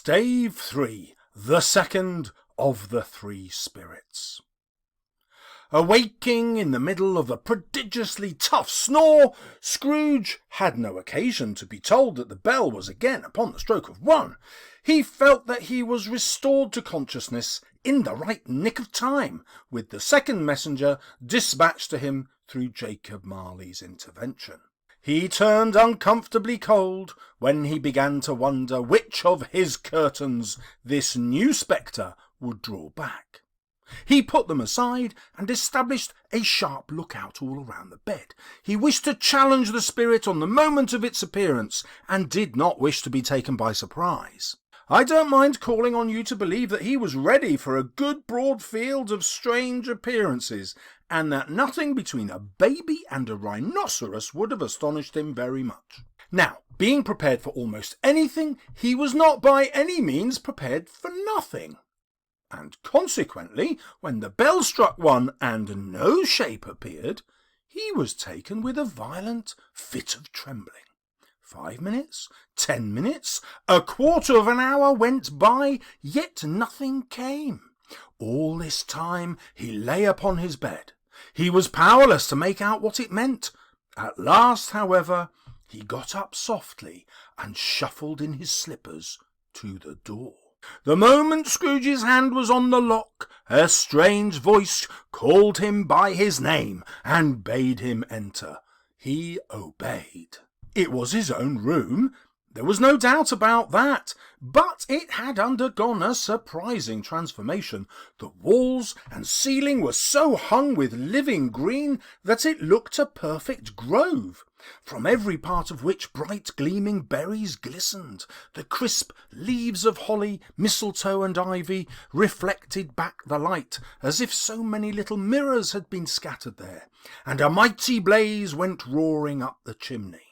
Stave 3, the second of the three spirits. Awaking in the middle of a prodigiously tough snore, Scrooge had no occasion to be told that the bell was again upon the stroke of 1. He felt that he was restored to consciousness in the right nick of time, with the second messenger dispatched to him through Jacob Marley's intervention. He turned uncomfortably cold when he began to wonder which of his curtains this new spectre would draw back. He put them aside and established a sharp lookout all around the bed. He wished to challenge the spirit on the moment of its appearance, and did not wish to be taken by surprise. I don't mind calling on you to believe that he was ready for a good broad field of strange appearances, and that nothing between a baby and a rhinoceros would have astonished him very much. Now, being prepared for almost anything, he was not by any means prepared for nothing. And consequently, when the bell struck 1 and no shape appeared, he was taken with a violent fit of trembling. 5 minutes, 10 minutes, a quarter of an hour went by, yet nothing came. All this time he lay upon his bed. He was powerless to make out what it meant. At last, however, he got up softly and shuffled in his slippers to the door. The moment Scrooge's hand was on the lock, a strange voice called him by his name and bade him enter. He obeyed. It was his own room. There was no doubt about that, but it had undergone a surprising transformation. The walls and ceiling were so hung with living green that it looked a perfect grove, from every part of which bright gleaming berries glistened. The crisp leaves of holly, mistletoe and ivy reflected back the light, as if so many little mirrors had been scattered there, and a mighty blaze went roaring up the chimney.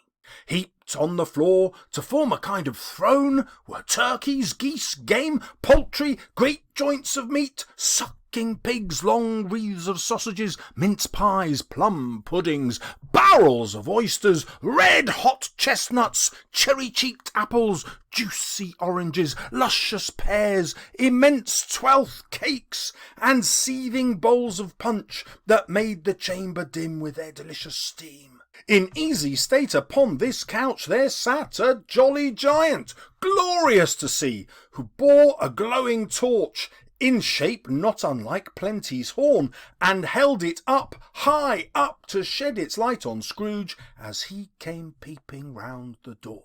Heaped on the floor to form a kind of throne were turkeys, geese, game, poultry, great joints of meat, sucking pigs, long wreaths of sausages, mince pies, plum puddings, barrels of oysters, red-hot chestnuts, cherry-cheeked apples, juicy oranges, luscious pears, immense 12th cakes, and seething bowls of punch that made the chamber dim with their delicious steam. In easy state upon this couch there sat a jolly giant, glorious to see, who bore a glowing torch, in shape not unlike Plenty's horn, and held it up, high up, to shed its light on Scrooge as he came peeping round the door.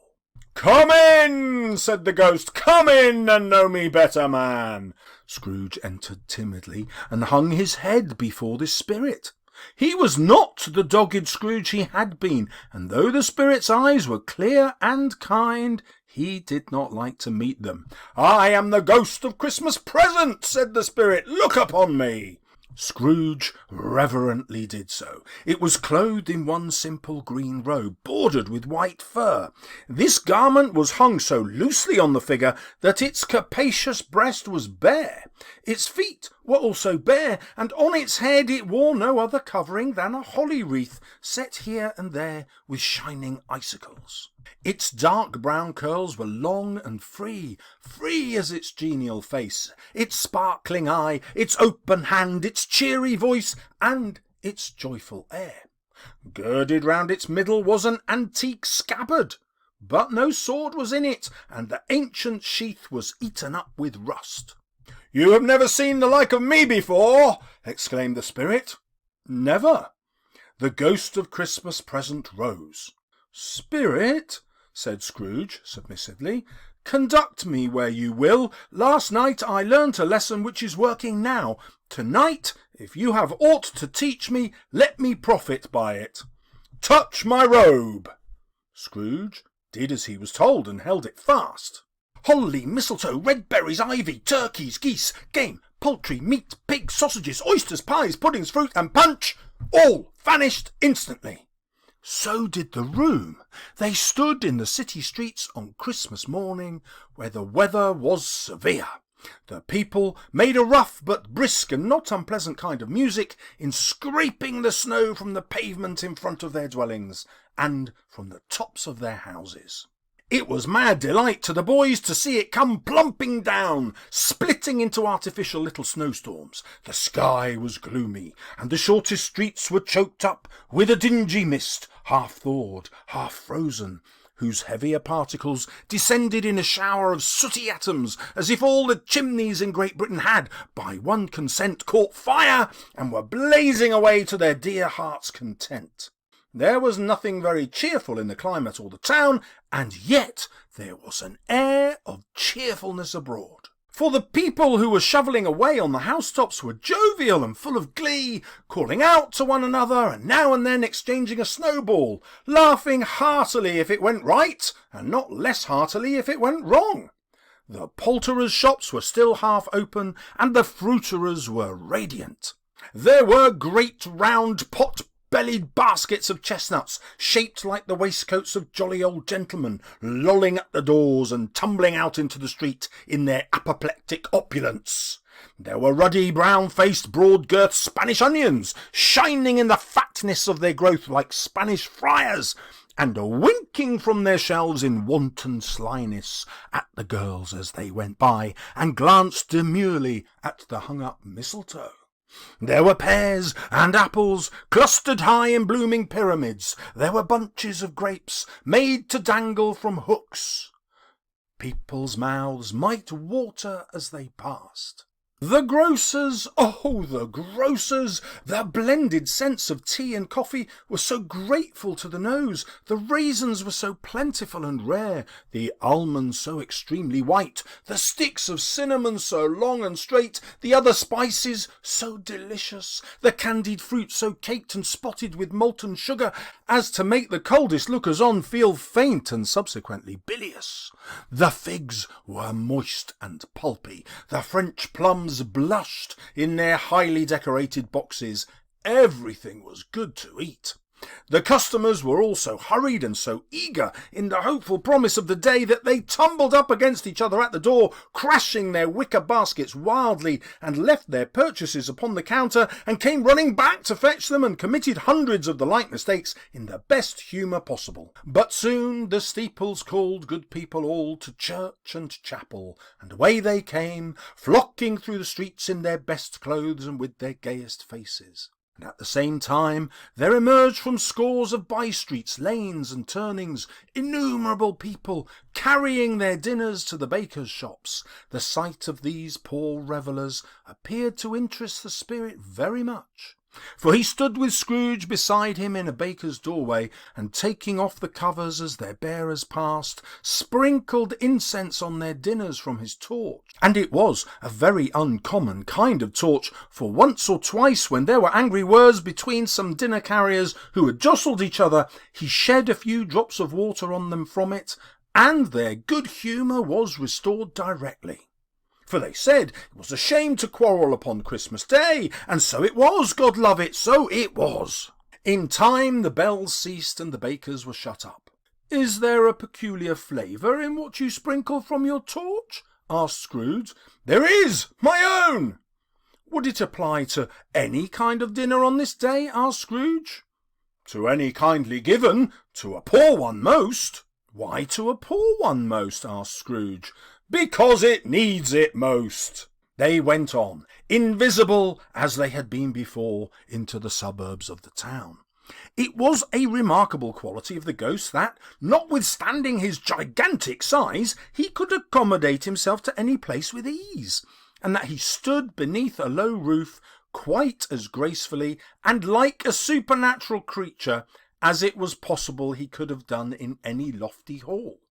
"Come in," said the ghost, "come in and know me better, man." Scrooge entered timidly and hung his head before this spirit. He was not the dogged Scrooge he had been, and though the spirit's eyes were clear and kind, he did not like to meet them. "I am the ghost of Christmas present," said the spirit. "Look upon me." Scrooge reverently did so. It was clothed in one simple green robe, bordered with white fur. This garment was hung so loosely on the figure that its capacious breast was bare. Its feet were also bare, and on its head it wore no other covering than a holly wreath, set here and there with shining icicles. Its dark brown curls were long and free as its genial face, its sparkling eye, its open hand, its cheery voice, and its joyful air. Girded round its middle was an antique scabbard, but no sword was in it, and the ancient sheath was eaten up with rust. "You have never seen the like of me before," exclaimed the spirit. "Never." The ghost of Christmas present rose. "Spirit," said Scrooge submissively, "conduct me where you will. Last night I learnt a lesson which is working now. Tonight, if you have aught to teach me, let me profit by it. Touch my robe." Scrooge did as he was told and held it fast. Holly, mistletoe, red berries, ivy, turkeys, geese, game, poultry, meat, pigs, sausages, oysters, pies, puddings, fruit, and punch all vanished instantly. So did the room. They stood in the city streets on Christmas morning, where the weather was severe. The people made a rough but brisk and not unpleasant kind of music in scraping the snow from the pavement in front of their dwellings and from the tops of their houses. It was mad delight to the boys to see it come plumping down, splitting into artificial little snowstorms. The sky was gloomy, and the shortest streets were choked up with a dingy mist, half thawed, half frozen, whose heavier particles descended in a shower of sooty atoms, as if all the chimneys in Great Britain had, by one consent, caught fire, and were blazing away to their dear hearts' content. There was nothing very cheerful in the climate or the town, and yet there was an air of cheerfulness abroad. For the people who were shovelling away on the housetops were jovial and full of glee, calling out to one another and now and then exchanging a snowball, laughing heartily if it went right and not less heartily if it went wrong. The poulterers' shops were still half open and the fruiterers were radiant. There were great round pot-bellied baskets of chestnuts, shaped like the waistcoats of jolly old gentlemen, lolling at the doors and tumbling out into the street in their apoplectic opulence. There were ruddy, brown-faced, broad-girthed Spanish onions, shining in the fatness of their growth like Spanish friars, and winking from their shelves in wanton slyness at the girls as they went by, and glanced demurely at the hung-up mistletoe. There were pears and apples clustered high in blooming pyramids. There were bunches of grapes made to dangle from hooks. People's mouths might water as they passed. The grocers, oh, the grocers! The blended scents of tea and coffee were so grateful to the nose, the raisins were so plentiful and rare, the almonds so extremely white, the sticks of cinnamon so long and straight, the other spices so delicious, the candied fruit so caked and spotted with molten sugar as to make the coldest lookers-on feel faint and subsequently bilious. The figs were moist and pulpy, the French plums blushed in their highly decorated boxes. Everything was good to eat. The customers were all so hurried and so eager in the hopeful promise of the day that they tumbled up against each other at the door, crashing their wicker baskets wildly, and left their purchases upon the counter, and came running back to fetch them, and committed hundreds of the like mistakes in the best humour possible. But soon the steeples called good people all to church and chapel, and away they came, flocking through the streets in their best clothes and with their gayest faces. And at the same time there emerged from scores of by-streets, lanes and turnings, innumerable people carrying their dinners to the bakers' shops. The sight of these poor revellers appeared to interest the spirit very much, for he stood with Scrooge beside him in a baker's doorway, and taking off the covers as their bearers passed, sprinkled incense on their dinners from his torch. And it was a very uncommon kind of torch, for once or twice when there were angry words between some dinner carriers who had jostled each other, he shed a few drops of water on them from it, and their good humour was restored directly. For they said it was a shame to quarrel upon Christmas Day, and so it was, God love it, so it was. In time the bells ceased and the bakers were shut up. "Is there a peculiar flavour in what you sprinkle from your torch?" asked Scrooge. "There is, my own." "Would it apply to any kind of dinner on this day?" asked Scrooge. "To any kindly given, to a poor one most." "Why to a poor one most?" asked Scrooge. "Because it needs it most." They went on, invisible as they had been before, into the suburbs of the town. It was a remarkable quality of the ghost that, notwithstanding his gigantic size, he could accommodate himself to any place with ease, and that he stood beneath a low roof quite as gracefully and like a supernatural creature as it was possible he could have done in any lofty hall.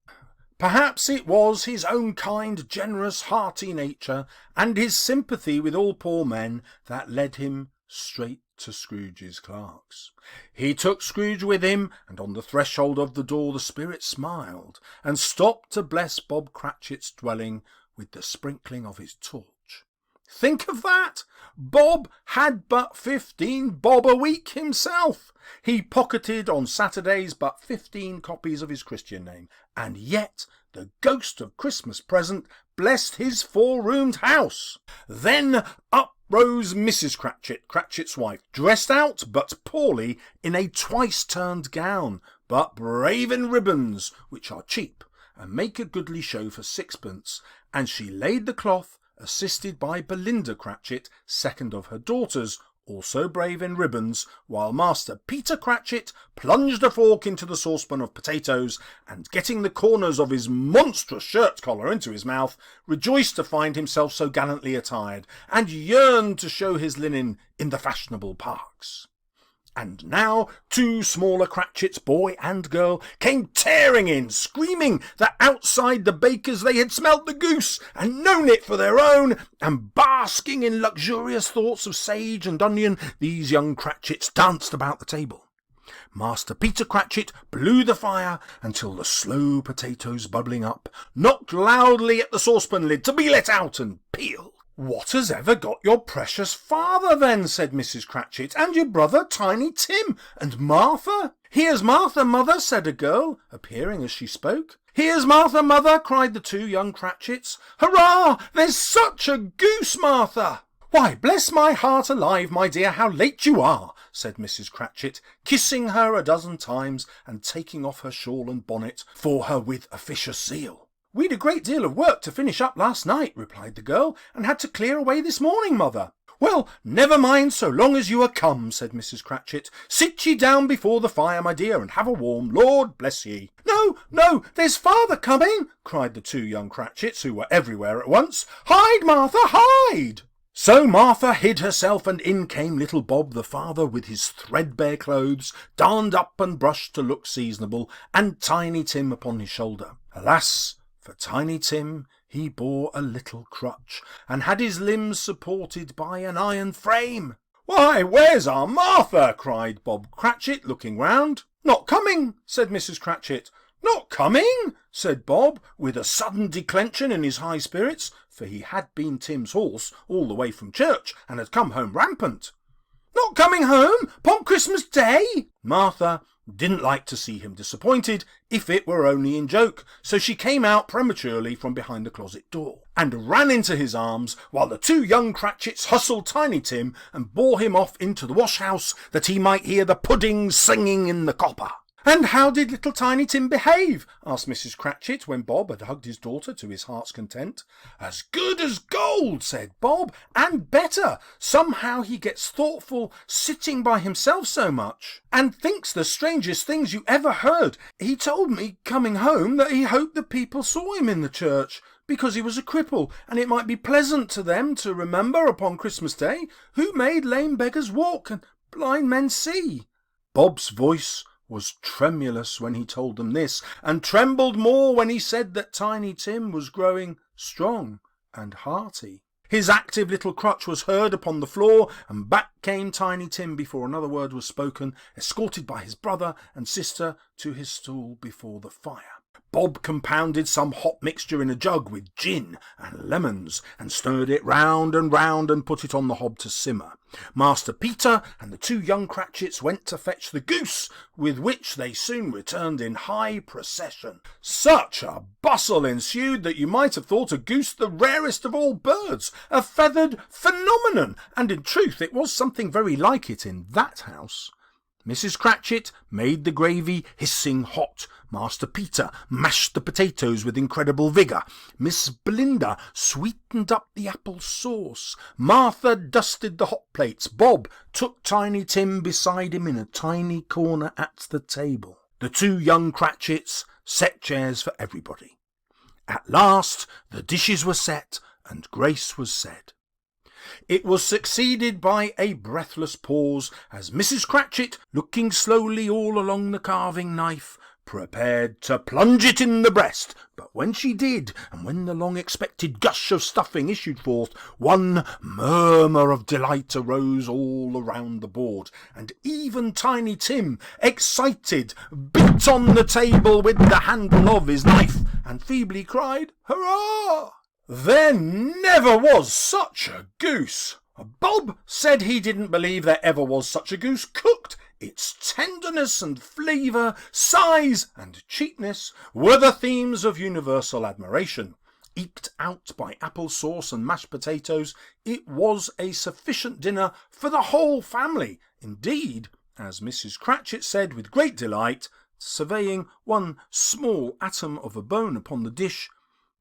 Perhaps it was his own kind, generous, hearty nature, and his sympathy with all poor men, that led him straight to Scrooge's clerks. He took Scrooge with him, and on the threshold of the door the spirit smiled, and stopped to bless Bob Cratchit's dwelling with the sprinkling of his torch. Think of that! Bob had but 15 bob a week himself. He pocketed on Saturdays but 15 copies of his Christian name, and yet the ghost of Christmas present blessed his 4-roomed house. Then up rose Mrs. Cratchit, Cratchit's wife, dressed out but poorly in a twice-turned gown, but brave in ribbons, which are cheap, and make a goodly show for sixpence, and she laid the cloth, assisted by Belinda Cratchit, second of her daughters, also brave in ribbons, while Master Peter Cratchit plunged a fork into the saucepan of potatoes, and getting the corners of his monstrous shirt collar into his mouth, rejoiced to find himself so gallantly attired, and yearned to show his linen in the fashionable parks. And now 2 smaller Cratchits, boy and girl, came tearing in, screaming that outside the baker's they had smelt the goose, and known it for their own, and basking in luxurious thoughts of sage and onion, these young Cratchits danced about the table. Master Peter Cratchit blew the fire until the slow potatoes bubbling up knocked loudly at the saucepan lid to be let out and peeled. "What has ever got your precious father, then?" said Mrs. Cratchit, "and your brother Tiny Tim, and Martha?" "Here's Martha, mother," said a girl, appearing as she spoke. "Here's Martha, mother," cried the 2 young Cratchits. "Hurrah! There's such a goose, Martha!" "Why, bless my heart alive, my dear, how late you are," said Mrs. Cratchit, kissing her a dozen times and taking off her shawl and bonnet for her with officious zeal. "We'd a great deal of work to finish up last night," replied the girl, "and had to clear away this morning, mother." "Well, never mind so long as you are come," said Mrs. Cratchit. "Sit ye down before the fire, my dear, and have a warm, Lord bless ye." "No, no, there's father coming," cried the 2 young Cratchits, who were everywhere at once. "Hide, Martha, hide!" So Martha hid herself, and in came little Bob the father with his threadbare clothes, darned up and brushed to look seasonable, and Tiny Tim upon his shoulder. Alas! For Tiny Tim, he bore a little crutch, and had his limbs supported by an iron frame. "Why, where's our Martha?" cried Bob Cratchit, looking round. "Not coming," said Mrs. Cratchit. "Not coming?" said Bob, with a sudden declension in his high spirits, for he had been Tim's horse all the way from church, and had come home rampant. "Not coming home 'pon Christmas Day?" Martha didn't like to see him disappointed, if it were only in joke, so she came out prematurely from behind the closet door, and ran into his arms, while the 2 young Cratchits hustled Tiny Tim and bore him off into the wash-house, that he might hear the pudding singing in the copper. "And how did little Tiny Tim behave?" asked Mrs. Cratchit, when Bob had hugged his daughter to his heart's content. "As good as gold," said Bob, "and better. Somehow he gets thoughtful, sitting by himself so much, and thinks the strangest things you ever heard. He told me, coming home, that he hoped the people saw him in the church, because he was a cripple, and it might be pleasant to them to remember upon Christmas Day who made lame beggars walk and blind men see." Bob's voice was tremulous when he told them this, and trembled more when he said that Tiny Tim was growing strong and hearty. His active little crutch was heard upon the floor, and back came Tiny Tim before another word was spoken, escorted by his brother and sister to his stool before the fire. Bob compounded some hot mixture in a jug with gin and lemons, and stirred it round and put it on the hob to simmer. Master Peter and the 2 young Cratchits went to fetch the goose, with which they soon returned in high procession. Such a bustle ensued that you might have thought a goose the rarest of all birds, a feathered phenomenon, and in truth it was something very like it in that house. Mrs. Cratchit made the gravy hissing hot. Master Peter mashed the potatoes with incredible vigour. Miss Belinda sweetened up the apple sauce. Martha dusted the hot plates. Bob took Tiny Tim beside him in a tiny corner at the table. The 2 young Cratchits set chairs for everybody. At last the dishes were set, and grace was said. It was succeeded by a breathless pause, as Mrs. Cratchit, looking slowly all along the carving knife, prepared to plunge it in the breast. But when she did, and when the long-expected gush of stuffing issued forth, one murmur of delight arose all around the board, and even Tiny Tim, excited, beat on the table with the handle of his knife, and feebly cried, "Hurrah! There never was such a goose!" Bob said he didn't believe there ever was such a goose cooked. Its tenderness and flavour, size and cheapness were the themes of universal admiration. Eked out by apple sauce and mashed potatoes, it was a sufficient dinner for the whole family. Indeed, as Mrs. Cratchit said with great delight, surveying one small atom of a bone upon the dish.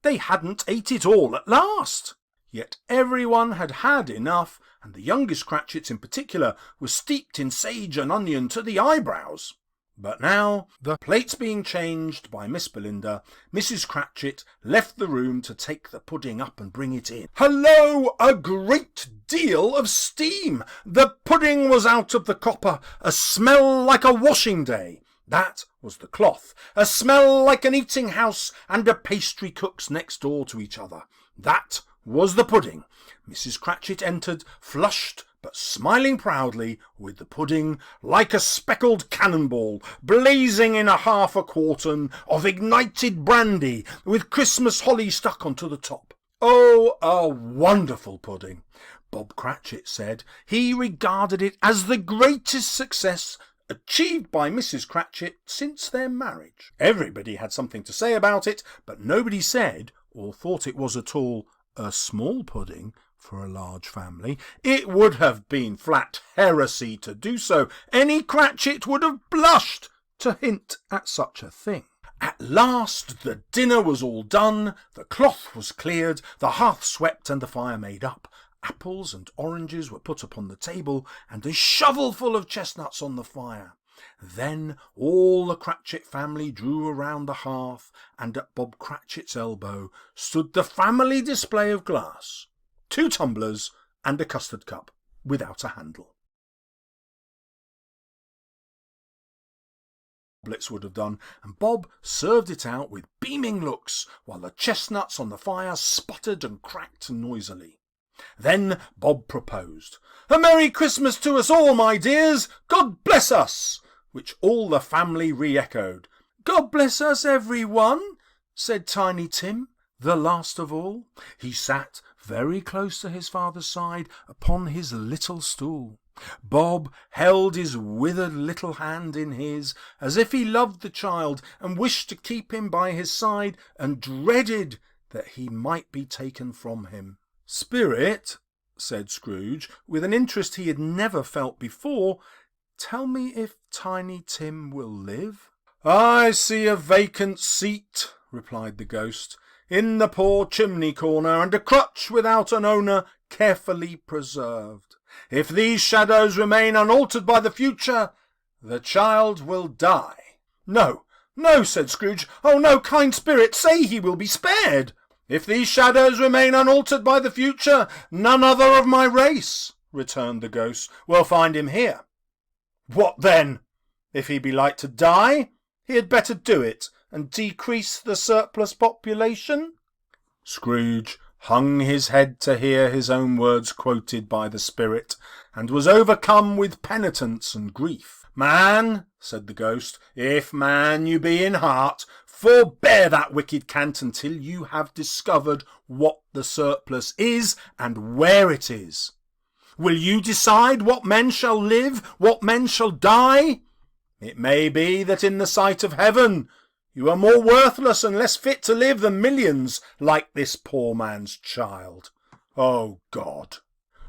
They hadn't ate it all at last. Yet everyone had had enough, and the youngest Cratchits in particular was steeped in sage and onion to the eyebrows. But now, the plates being changed by Miss Belinda, Mrs. Cratchit left the room to take the pudding up and bring it in. Hullo! A great deal of steam! The pudding was out of the copper, a smell like a washing day. That was the cloth, a smell like an eating house and a pastry cook's next door to each other. That was the pudding. Mrs. Cratchit entered, flushed but smiling proudly, with the pudding like a speckled cannonball, blazing in a half a quartern of ignited brandy, with Christmas holly stuck onto the top. Oh, a wonderful pudding! Bob Cratchit said he regarded it as the greatest success achieved by Mrs. Cratchit since their marriage. Everybody had something to say about it, but nobody said or thought it was at all a small pudding for a large family. It would have been flat heresy to do so. Any Cratchit would have blushed to hint at such a thing. At last the dinner was all done, the cloth was cleared, the hearth swept and the fire made up. Apples and oranges were put upon the table, and a shovelful of chestnuts on the fire. Then all the Cratchit family drew around the hearth, and at Bob Cratchit's elbow stood the family display of glass, 2 tumblers and a custard cup without a handle. Blitz would have done, and Bob served it out with beaming looks, while the chestnuts on the fire sputtered and cracked noisily. Then Bob proposed, "A Merry Christmas to us all, my dears! God bless us!" which all the family re-echoed. "God bless us, everyone," said Tiny Tim, the last of all. He sat very close to his father's side upon his little stool. Bob held his withered little hand in his, as if he loved the child and wished to keep him by his side, and dreaded that he might be taken from him. "Spirit," said Scrooge, with an interest he had never felt before, "tell me if Tiny Tim will live?" "I see a vacant seat," replied the ghost, "in the poor chimney corner, and a crutch without an owner carefully preserved. If these shadows remain unaltered by the future, the child will die." "No, no," said Scrooge. "Oh, no, kind spirit, say he will be spared." "If these shadows remain unaltered by the future, none other of my race," returned the ghost, "will find him here." "What then? If he be like to die, he had better do it, and decrease the surplus population." Scrooge hung his head to hear his own words quoted by the spirit, and was overcome with penitence and grief. "Man," said the ghost, "if man you be in heart, forbear that wicked cant until you have discovered what the surplus is and where it is. Will you decide what men shall live, what men shall die? It may be that in the sight of heaven you are more worthless and less fit to live than millions like this poor man's child. Oh God!"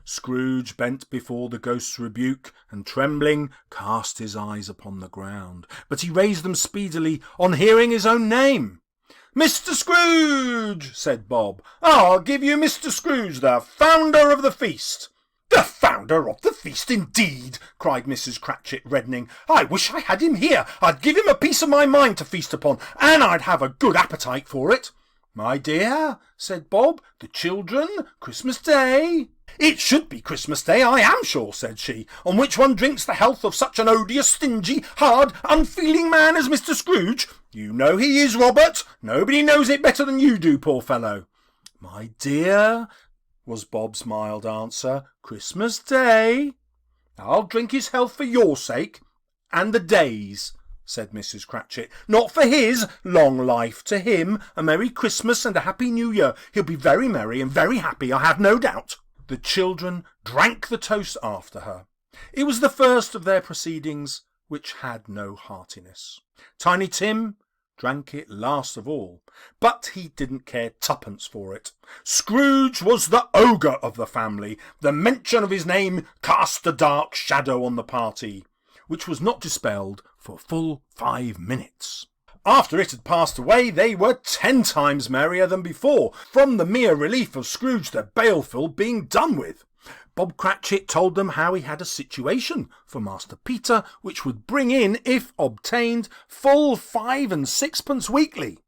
Scrooge bent before the ghost's rebuke, and trembling cast his eyes upon the ground, but he raised them speedily on hearing his own name. "Mr. Scrooge," said Bob, "I'll give you Mr. Scrooge, the founder of the feast." "The founder of the feast, indeed!" cried Mrs. Cratchit, reddening. "I wish I had him here. I'd give him a piece of my mind to feast upon, and I'd have a good appetite for it." "My dear," said Bob, "the children, Christmas Day." "It should be Christmas Day, I am sure," said she, "on which one drinks the health of such an odious, stingy, hard, unfeeling man as Mr. Scrooge. You know he is, Robert. Nobody knows it better than you do, poor fellow." "My dear," was Bob's mild answer, "Christmas Day." "I'll drink his health for your sake, and the day's," said Mrs. Cratchit. "Not for his. Long life to him. A Merry Christmas and a Happy New Year. He'll be very merry and very happy, I have no doubt." The children drank the toast after her. It was the first of their proceedings which had no heartiness. Tiny Tim drank it last of all, but he didn't care twopence for it. Scrooge was the ogre of the family. The mention of his name cast a dark shadow on the party. which was not dispelled for full 5 minutes. After it had passed away, they were 10 times merrier than before, from the mere relief of Scrooge the baleful being done with. Bob Cratchit told them how he had a situation for Master Peter, which would bring in, if obtained, full 5 and 6pence weekly.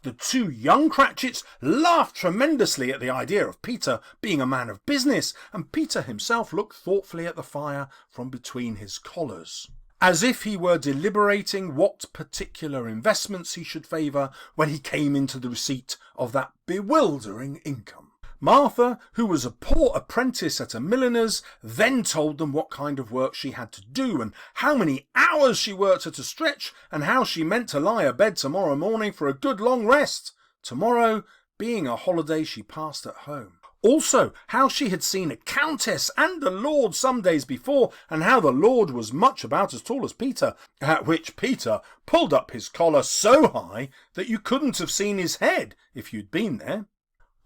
The 2 young Cratchits laughed tremendously at the idea of Peter being a man of business, and Peter himself looked thoughtfully at the fire from between his collars, as if he were deliberating what particular investments he should favour when he came into the receipt of that bewildering income. Martha, who was a poor apprentice at a milliner's, then told them what kind of work she had to do, and how many hours she worked at a stretch, and how she meant to lie abed tomorrow morning for a good long rest, tomorrow being a holiday she passed at home. Also, how she had seen a countess and a lord some days before, and how the lord was much about as tall as Peter, at which Peter pulled up his collar so high that you couldn't have seen his head if you'd been there.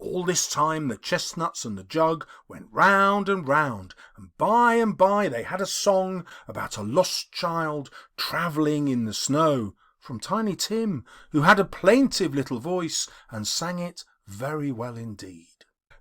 All this time the chestnuts and the jug went round and round, and by they had a song about a lost child travelling in the snow, from Tiny Tim, who had a plaintive little voice and sang it very well indeed.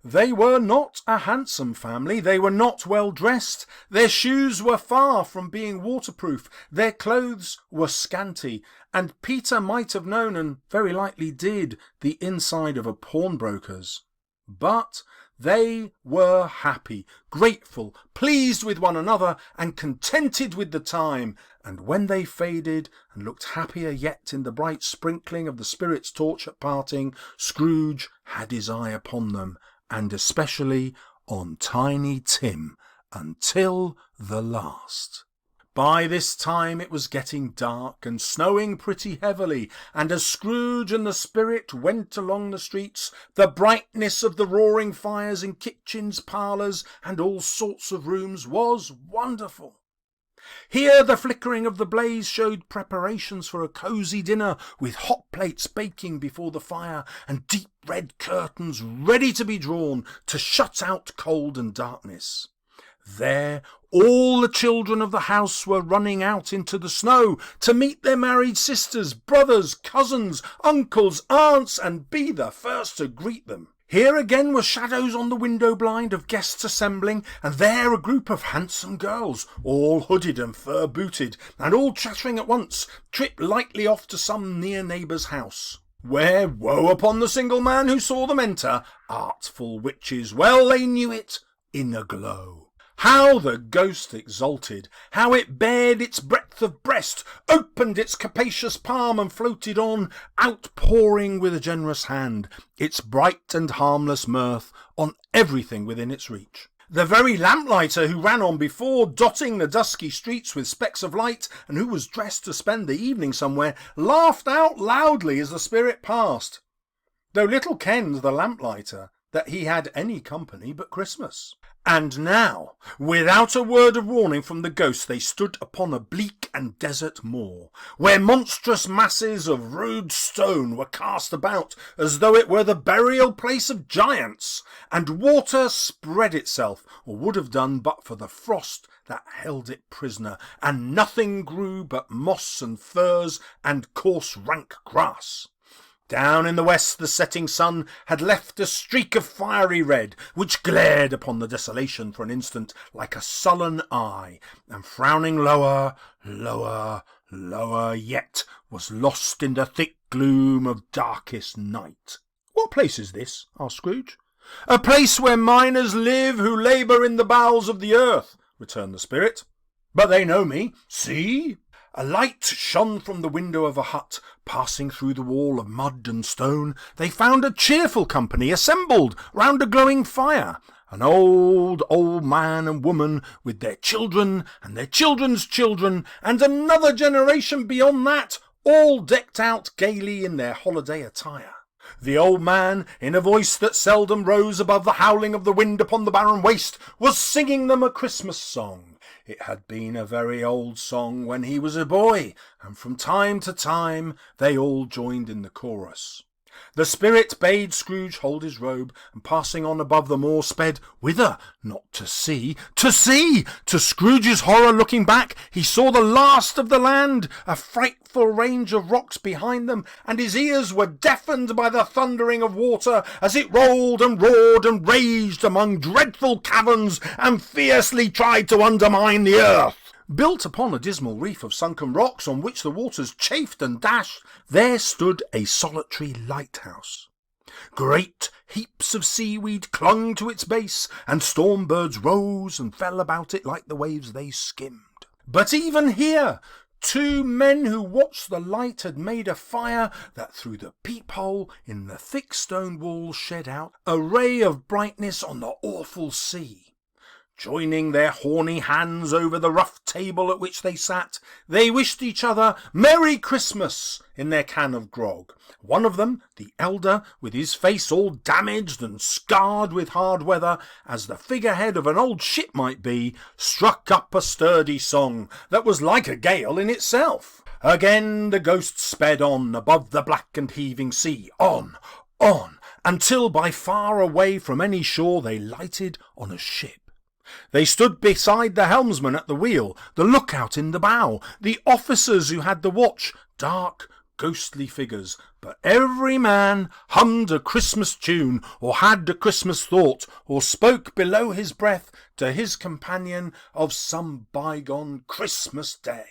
They were not a handsome family, they were not well dressed, their shoes were far from being waterproof, their clothes were scanty, and Peter might have known, and very likely did, the inside of a pawnbroker's. But they were happy, grateful, pleased with one another, and contented with the time, and when they faded, and looked happier yet in the bright sprinkling of the spirit's torch at parting, Scrooge had his eye upon them, and especially on Tiny Tim, until the last. By this time it was getting dark and snowing pretty heavily, and as Scrooge and the spirit went along the streets, the brightness of the roaring fires in kitchens, parlours, and all sorts of rooms was wonderful. Here the flickering of the blaze showed preparations for a cosy dinner, with hot plates baking before the fire, and deep red curtains ready to be drawn to shut out cold and darkness. There all the children of the house were running out into the snow to meet their married sisters, brothers, cousins, uncles, aunts, and be the first to greet them. Here again were shadows on the window blind of guests assembling, and there a group of handsome girls, all hooded and fur-booted, and all chattering at once, tripped lightly off to some near neighbour's house, where woe upon the single man who saw them enter, artful witches, well they knew it, in a glow. How the ghost exulted, how it bared its breadth of breast, opened its capacious palm, and floated on, outpouring with a generous hand its bright and harmless mirth on everything within its reach. The very lamplighter who ran on before, dotting the dusky streets with specks of light, and who was dressed to spend the evening somewhere, laughed out loudly as the spirit passed, though little kenned the lamplighter that he had any company but Christmas. And now, without a word of warning from the ghost, they stood upon a bleak and desert moor, where monstrous masses of rude stone were cast about as though it were the burial place of giants, and water spread itself, or would have done but for the frost that held it prisoner, and nothing grew but moss and furze and coarse rank grass. Down in the west the setting sun had left a streak of fiery red, which glared upon the desolation for an instant like a sullen eye, and frowning lower, lower, lower yet, was lost in the thick gloom of darkest night. "What place is this?" asked Scrooge. "A place where miners live who labour in the bowels of the earth," returned the spirit. "But they know me. See!" A light shone from the window of a hut. Passing through the wall of mud and stone, they found a cheerful company assembled round a glowing fire. An old man and woman with their children and their children's children, and another generation beyond that, all decked out gaily in their holiday attire. The old man, in a voice that seldom rose above the howling of the wind upon the barren waste, was singing them a Christmas song. It had been a very old song when he was a boy, and from time to time they all joined in the chorus. The spirit bade Scrooge hold his robe, and passing on above the moor, sped whither? Not to see, to see! To Scrooge's horror, looking back, he saw the last of the land, a frightful range of rocks behind them, and his ears were deafened by the thundering of water as it rolled and roared and raged among dreadful caverns and fiercely tried to undermine the earth. Built upon a dismal reef of sunken rocks on which the waters chafed and dashed, there stood a solitary lighthouse. Great heaps of seaweed clung to its base, and storm birds rose and fell about it like the waves they skimmed. But even here, two men who watched the light had made a fire that through the peephole in the thick stone walls shed out a ray of brightness on the awful sea. Joining their horny hands over the rough table at which they sat, they wished each other Merry Christmas in their can of grog. One of them, the elder, with his face all damaged and scarred with hard weather, as the figurehead of an old ship might be, struck up a sturdy song that was like a gale in itself. Again the ghosts sped on above the black and heaving sea, on, until by far away from any shore they lighted on a ship. They stood beside the helmsman at the wheel, the lookout in the bow, the officers who had the watch, dark, ghostly figures, but every man hummed a Christmas tune, or had a Christmas thought, or spoke below his breath to his companion of some bygone Christmas day.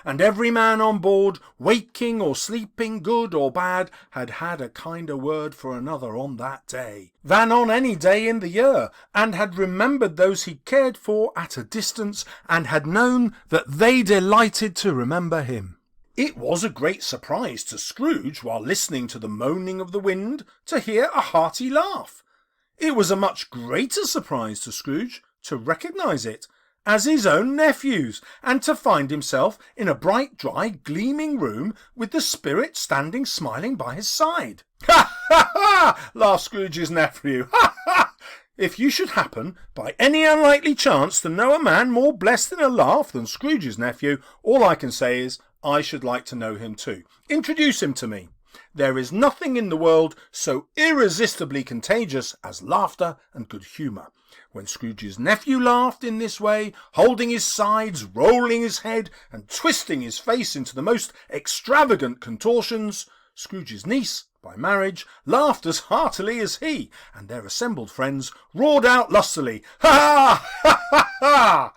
And every man on board, waking or sleeping, good or bad, had had a kinder word for another on that day than on any day in the year, and had remembered those he cared for at a distance, and had known that they delighted to remember him. It was a great surprise to Scrooge, while listening to the moaning of the wind, to hear a hearty laugh. It was a much greater surprise to Scrooge to recognise it as his own nephew's, and to find himself in a bright, dry, gleaming room with the spirit standing smiling by his side. "Ha, ha, ha!" laughed Scrooge's nephew. "Ha, ha! If you should happen, by any unlikely chance, to know a man more blessed in a laugh than Scrooge's nephew, all I can say is, I should like to know him too. Introduce him to me. There is nothing in the world so irresistibly contagious as laughter and good humour." When Scrooge's nephew laughed in this way, holding his sides, rolling his head, and twisting his face into the most extravagant contortions, Scrooge's niece, by marriage, laughed as heartily as he, and their assembled friends roared out lustily, "Ha! Ha! Ha! Ha!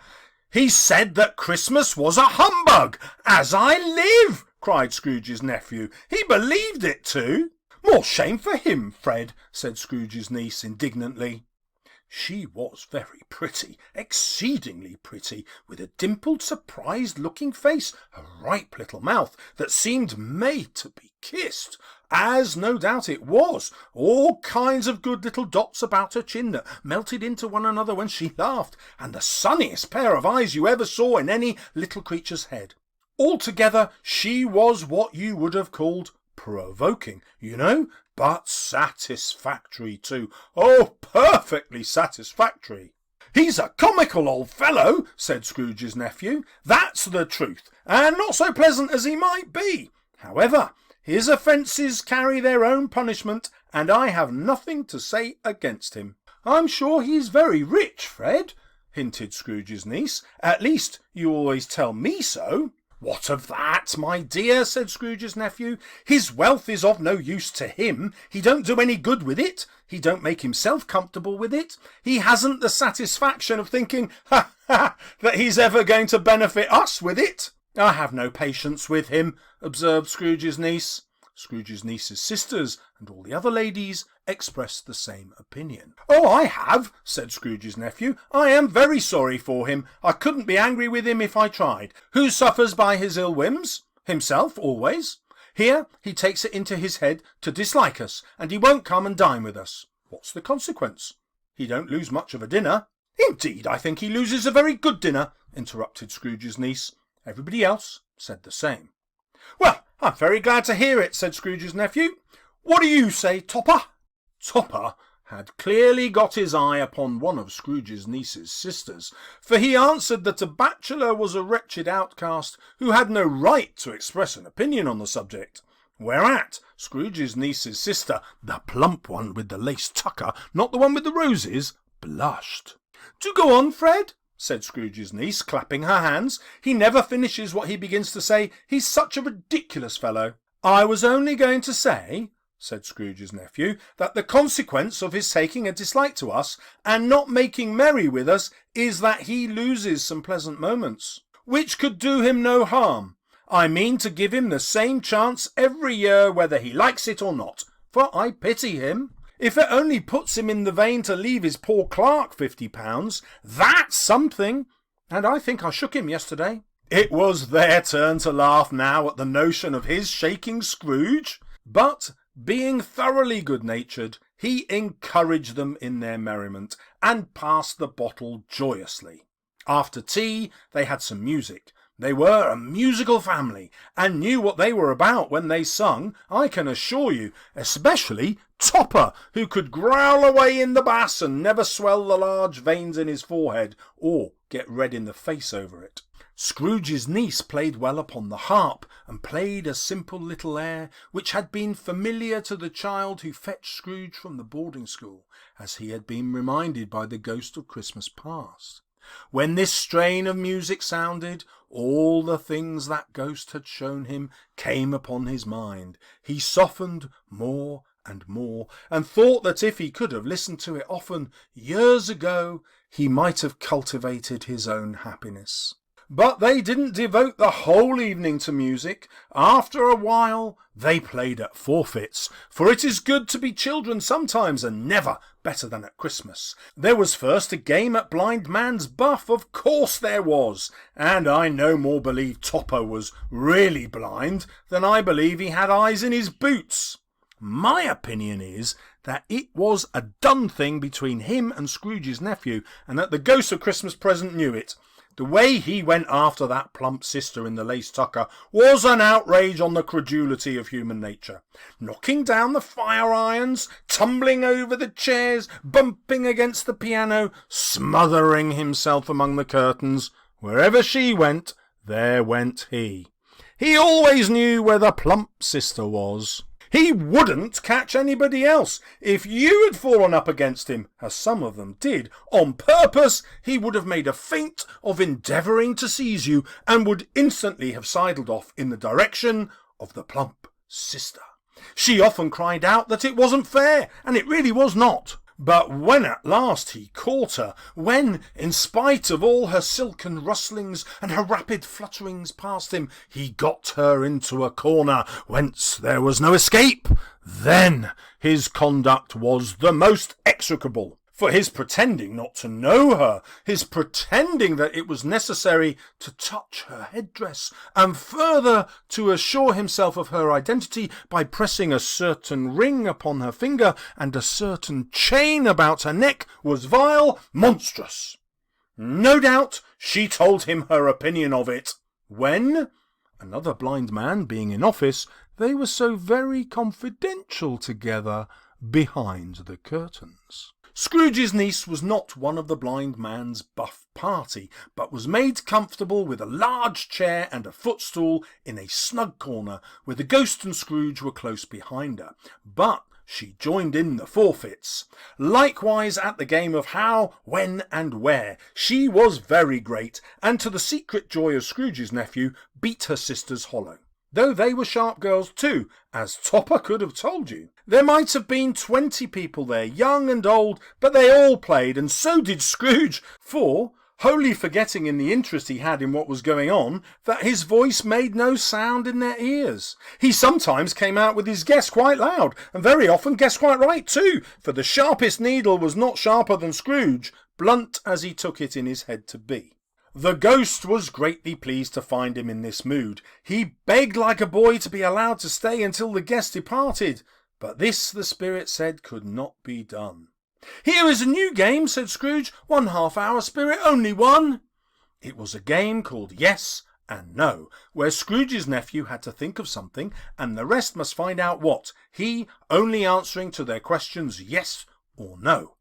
He said that Christmas was a humbug, as I live!" cried Scrooge's nephew. "He believed it too." "More shame for him, Fred," said Scrooge's niece indignantly. She was very pretty, exceedingly pretty, with a dimpled, surprised-looking face, a ripe little mouth that seemed made to be kissed, as no doubt it was, all kinds of good little dots about her chin that melted into one another when she laughed, and the sunniest pair of eyes you ever saw in any little creature's head. Altogether, she was what you would have called provoking, you know, but satisfactory too. Oh, perfectly satisfactory. "He's a comical old fellow," said Scrooge's nephew. "That's the truth, and not so pleasant as he might be. However, his offences carry their own punishment, and I have nothing to say against him." "I'm sure he's very rich, Fred," hinted Scrooge's niece. "At least, you always tell me so." "What of that, my dear?" said Scrooge's nephew. "His wealth is of no use to him. He don't do any good with it. He don't make himself comfortable with it. He hasn't the satisfaction of thinking, that he's ever going to benefit us with it." "I have no patience with him," observed Scrooge's niece. Scrooge's niece's sisters and all the other ladies expressed the same opinion. "Oh, I have," said Scrooge's nephew. "I am very sorry for him. I couldn't be angry with him if I tried. Who suffers by his ill whims? Himself, always. Here he takes it into his head to dislike us, and he won't come and dine with us. What's the consequence? He don't lose much of a dinner." "Indeed, I think he loses a very good dinner," interrupted Scrooge's niece. Everybody else said the same. "Well, I'm very glad to hear it," said Scrooge's nephew. "What do you say, Topper?" Topper had clearly got his eye upon one of Scrooge's niece's sisters, for he answered that a bachelor was a wretched outcast who had no right to express an opinion on the subject. Whereat Scrooge's niece's sister, the plump one with the lace tucker, not the one with the roses, blushed. "Do go on, Fred," said Scrooge's niece, clapping her hands. "He never finishes what he begins to say. He's such a ridiculous fellow." "I was only going to say," said Scrooge's nephew, "that the consequence of his taking a dislike to us and not making merry with us is that he loses some pleasant moments, which could do him no harm. I mean to give him the same chance every year whether he likes it or not, for I pity him. If it only puts him in the vein to leave his poor clerk £50, that's something, and I think I shook him yesterday." It was their turn to laugh now at the notion of his shaking Scrooge, but being thoroughly good-natured, he encouraged them in their merriment, and passed the bottle joyously. After tea they had some music. They were a musical family, and knew what they were about when they sung, I can assure you, especially Topper, who could growl away in the bass and never swell the large veins in his forehead, or get red in the face over it. Scrooge's niece played well upon the harp, and played a simple little air, which had been familiar to the child who fetched Scrooge from the boarding school, as he had been reminded by the ghost of Christmas past. When this strain of music sounded, all the things that ghost had shown him came upon his mind. He softened more and more, and thought that if he could have listened to it often, years ago, he might have cultivated his own happiness. But they didn't devote the whole evening to music. After a while they played at forfeits, for it is good to be children sometimes, and never better than at Christmas. There was first a game at blind man's buff, of course there was, and I no more believe Topper was really blind than I believe he had eyes in his boots. My opinion is that it was a done thing between him and Scrooge's nephew, and that the ghost of Christmas present knew it. The way he went after that plump sister in the lace tucker was an outrage on the credulity of human nature. Knocking down the fire irons, tumbling over the chairs, bumping against the piano, smothering himself among the curtains. Wherever she went, there went he. He always knew where the plump sister was. He wouldn't catch anybody else. If you had fallen up against him, as some of them did, on purpose, he would have made a feint of endeavouring to seize you, and would instantly have sidled off in the direction of the plump sister. She often cried out that it wasn't fair, and it really was not. But when at last he caught her, when, in spite of all her silken rustlings and her rapid flutterings past him, he got her into a corner whence there was no escape, then his conduct was the most execrable. For his pretending not to know her, his pretending that it was necessary to touch her headdress, and further to assure himself of her identity by pressing a certain ring upon her finger and a certain chain about her neck, was vile, monstrous. No doubt she told him her opinion of it, when, another blind man being in office, they were so very confidential together behind the curtains. Scrooge's niece was not one of the blind man's buff party, but was made comfortable with a large chair and a footstool in a snug corner, where the ghost and Scrooge were close behind her. But she joined in the forfeits. Likewise at the game of how, when, and where, she was very great, and to the secret joy of Scrooge's nephew, beat her sisters hollow. Though they were sharp girls too, as Topper could have told you. There might have been 20 people there, young and old, but they all played, and so did Scrooge, for, wholly forgetting in the interest he had in what was going on, that his voice made no sound in their ears. He sometimes came out with his guess quite loud, and very often guessed quite right too, for the sharpest needle was not sharper than Scrooge, blunt as he took it in his head to be. The ghost was greatly pleased to find him in this mood. He begged like a boy to be allowed to stay until the guest departed, but this, the spirit said, could not be done. "Here is a new game," said Scrooge. "1 half-hour, spirit, only one." It was a game called Yes and No, where Scrooge's nephew had to think of something, and the rest must find out what, he only answering to their questions yes or no.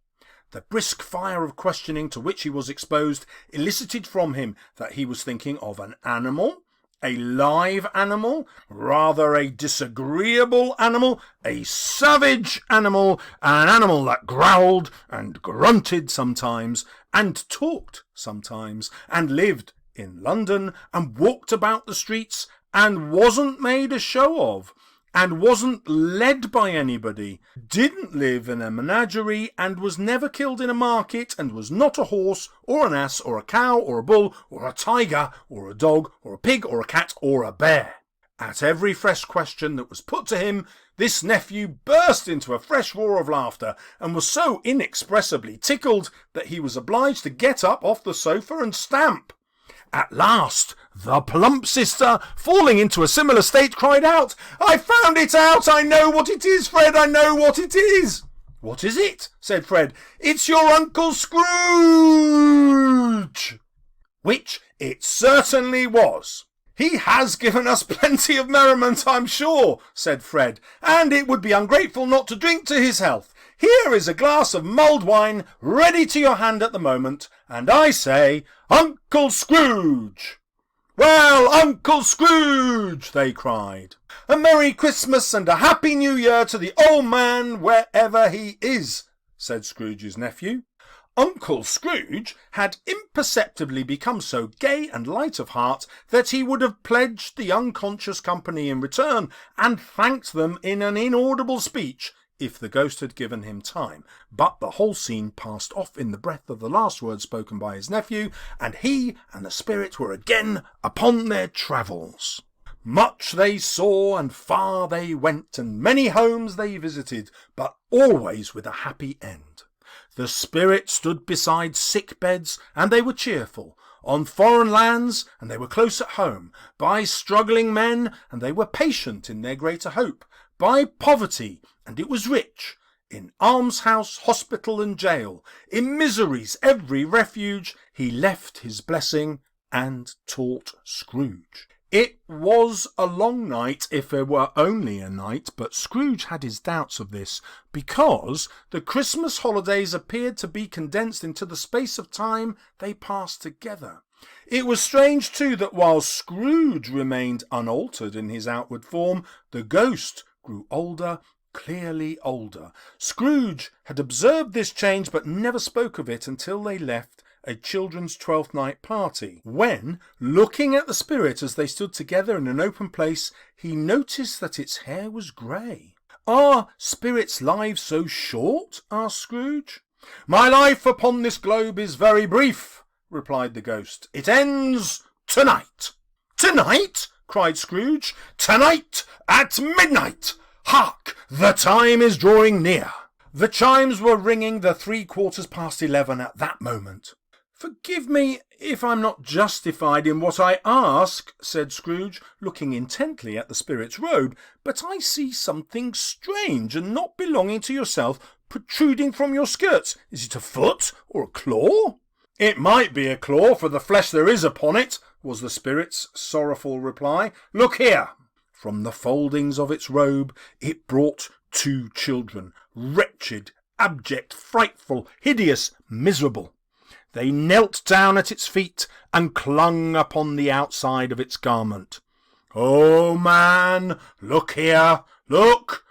The brisk fire of questioning to which he was exposed elicited from him that he was thinking of an animal, A live animal, rather a disagreeable animal, a savage animal, an animal that growled and grunted sometimes, and talked sometimes, and lived in London, and walked about the streets, and wasn't made a show of, and wasn't led by anybody, didn't live in a menagerie, and was never killed in a market, and was not a horse, or an ass, or a cow, or a bull, or a tiger, or a dog, or a pig, or a cat, or a bear. At every fresh question that was put to him, this nephew burst into a fresh roar of laughter, and was so inexpressibly tickled that he was obliged to get up off the sofa and stamp. At last, the plump sister, falling into a similar state, cried out, "I found it out! I know what it is, Fred! I know what it is!" "What is it?" said Fred. "It's your Uncle Scrooge!" Which it certainly was. "He has given us plenty of merriment, I'm sure," said Fred, "and it would be ungrateful not to drink to his health. Here is a glass of mulled wine ready to your hand at the moment, and I say, Uncle Scrooge!" "Well, Uncle Scrooge!" they cried. "A Merry Christmas and a Happy New Year to the old man wherever he is," said Scrooge's nephew. Uncle Scrooge had imperceptibly become so gay and light of heart that he would have pledged the unconscious company in return, and thanked them in an inaudible speech, if the ghost had given him time, but the whole scene passed off in the breath of the last words spoken by his nephew, and he and the spirit were again upon their travels. Much they saw, and far they went, and many homes they visited, but always with a happy end. The spirit stood beside sick beds, and they were cheerful, on foreign lands, and they were close at home, by struggling men, and they were patient in their greater hope, by poverty, and it was rich, in almshouse, hospital, and jail, in misery's every refuge, he left his blessing and taught Scrooge. It was a long night, if it were only a night, but Scrooge had his doubts of this, because the Christmas holidays appeared to be condensed into the space of time they passed together. It was strange, too, that while Scrooge remained unaltered in his outward form, the ghost grew older, clearly older. Scrooge had observed this change, but never spoke of it until they left a children's Twelfth Night party, when, looking at the spirit as they stood together in an open place, he noticed that its hair was grey. "Are spirits' lives so short?" asked Scrooge. "My life upon this globe is very brief," replied the ghost. "It ends tonight." "Tonight?" cried Scrooge. "Tonight at midnight! Hark! The time is drawing near." The chimes were ringing the 11:15 at that moment. "Forgive me if I'm not justified in what I ask," said Scrooge, looking intently at the spirit's robe, "but I see something strange and not belonging to yourself protruding from your skirts. Is it a foot or a claw?" "It might be a claw for the flesh there is upon it," was the spirit's sorrowful reply. "Look here." From the foldings of its robe it brought 2 children, wretched, abject, frightful, hideous, miserable. They knelt down at its feet and clung upon the outside of its garment. "Oh, man, look here! Look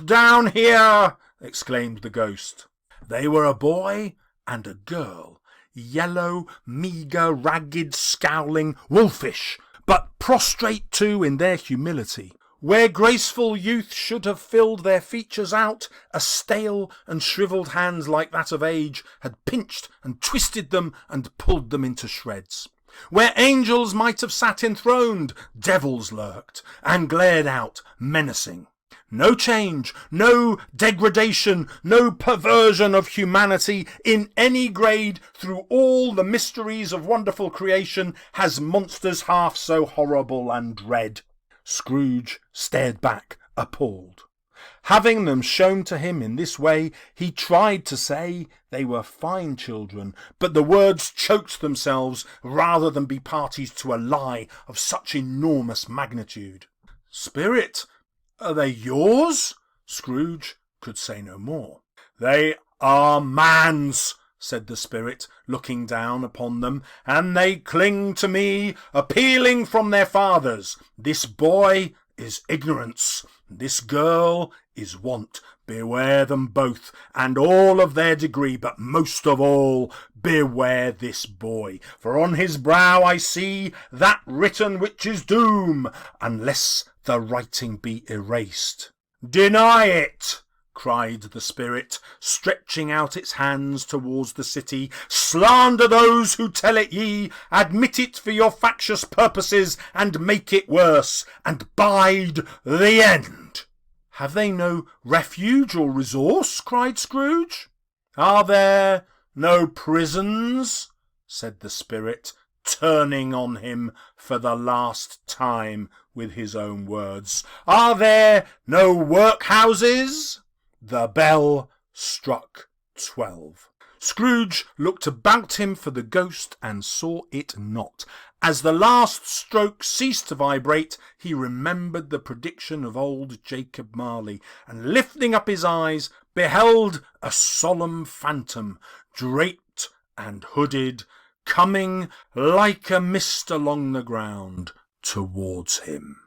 down here!" exclaimed the ghost. They were a boy and a girl, yellow, meagre, ragged, scowling, wolfish, but prostrate too in their humility. Where graceful youth should have filled their features out, a stale and shrivelled hand like that of age had pinched and twisted them and pulled them into shreds. Where angels might have sat enthroned, devils lurked and glared out menacing. No change, no degradation, no perversion of humanity in any grade through all the mysteries of wonderful creation has monsters half so horrible and dread. Scrooge stared back, appalled. Having them shown to him in this way, he tried to say they were fine children, but the words choked themselves rather than be parties to a lie of such enormous magnitude. "Spirit, are they yours?" Scrooge could say no more. "They are man's," said the spirit, looking down upon them, and they cling to me, appealing from their fathers. This boy is ignorance, this girl is want. Beware them both, and all of their degree, but most of all, beware this boy. For on his brow I see that written which is doom, unless the writing be erased. Deny it, cried the spirit, stretching out its hands towards the city. Slander those who tell it ye, admit it for your factious purposes, and make it worse, and bide the end. Have they no refuge or resource? Cried Scrooge. Are there no prisons? Said the spirit, turning on him for the last time with his own words. Are there no workhouses? The bell struck 12. Scrooge looked about him for the ghost and saw it not. As the last stroke ceased to vibrate, he remembered the prediction of old Jacob Marley, and lifting up his eyes, beheld a solemn phantom, draped and hooded, coming like a mist along the ground towards him.